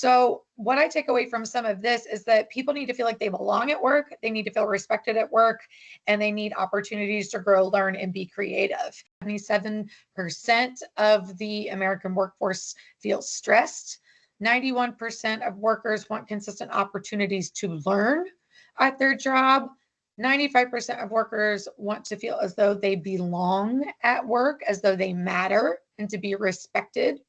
So what I take away from some of this is that people need to feel like they belong at work, they need to feel respected at work, and they need opportunities to grow, learn, and be creative. 77% of the American workforce feels stressed. 91% of workers want consistent opportunities to learn at their job. 95% of workers want to feel as though they belong at work, as though they matter, and to be respected.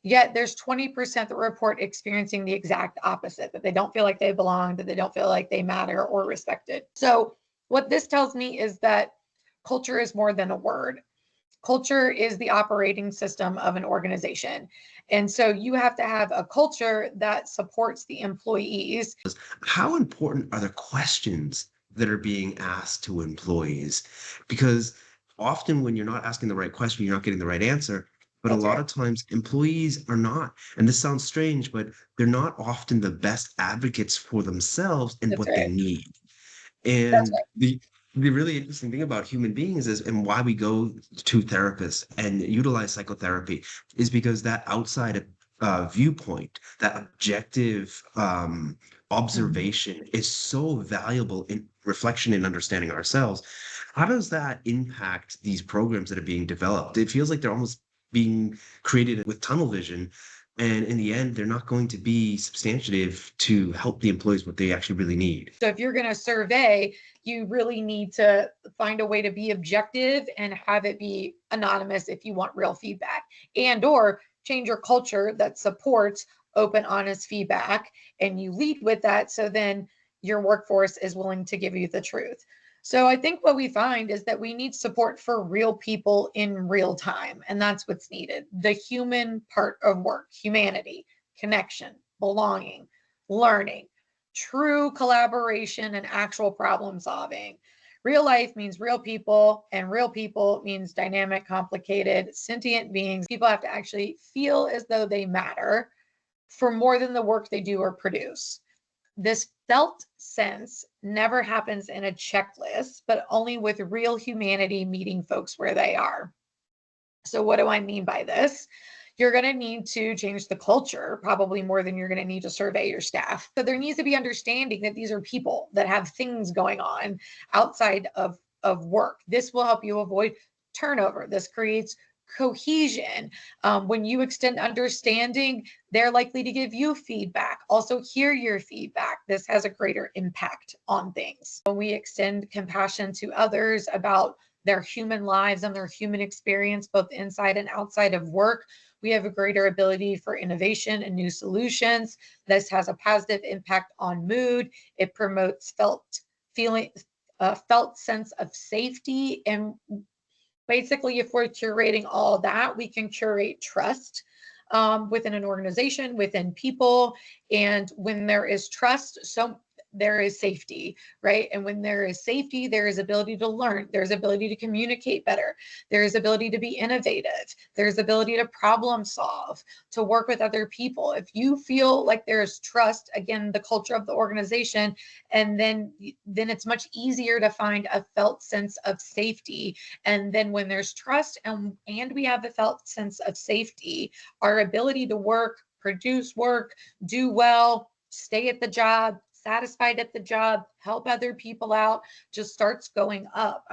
Yet there's 20% that report experiencing the exact opposite, that they don't feel like they belong, that they don't feel like they matter or respected. So what this tells me is that culture is more than a word. Culture is the operating system of an organization. And so you have to have a culture that supports the employees. How important are the questions that are being asked to employees? Because often when you're not asking the right question, you're not getting the right answer. But a That's lot right. of times employees are not, and this sounds strange, but they're not often the best advocates for themselves and That's what they right. need. That's And right. the really interesting thing about human beings is, and why we go to therapists and utilize psychotherapy, is because that outside viewpoint, that objective Mhm. observation is so valuable in reflection and understanding ourselves. How does that impact these programs that are being developed? It feels like they're almost being created with tunnel vision. And in the end, they're not going to be substantive to help the employees what they actually really need. So if you're going to survey, you really need to find a way to be objective and have it be anonymous if you want real feedback, and or change your culture that supports open, honest feedback, and you lead with that. So then your workforce is willing to give you the truth. So I think what we find is that we need support for real people in real time. And that's what's needed. The human part of work, humanity, connection, belonging, learning, true collaboration, and actual problem solving. Real life means real people, and real people means dynamic, complicated, sentient beings. People have to actually feel as though they matter for more than the work they do or produce. This felt sense never happens in a checklist, but only with real humanity meeting folks where they are. So, what do I mean by this? You're going to need to change the culture probably more than you're going to need to survey your staff. So, there needs to be understanding that these are people that have things going on outside of work. This will help you avoid turnover. This creates cohesion. When you extend understanding, they're likely to give you feedback, also hear your feedback. This has a greater impact on things. When we extend compassion to others about their human lives and their human experience, both inside and outside of work, we have a greater ability for innovation and new solutions. This has a positive impact on mood. It promotes felt sense of safety. And basically, if we're curating all that, we can curate trust within an organization, within people. And when there is trust, so there is safety, right? And when there is safety, there is ability to learn, there's ability to communicate better, there's ability to be innovative, there's ability to problem solve, to work with other people. If you feel like there's trust, again, the culture of the organization, and then it's much easier to find a felt sense of safety. And then when there's trust and we have a felt sense of safety, our ability to work, produce work, do well, stay at the job, satisfied at the job, help other people out, just starts going up.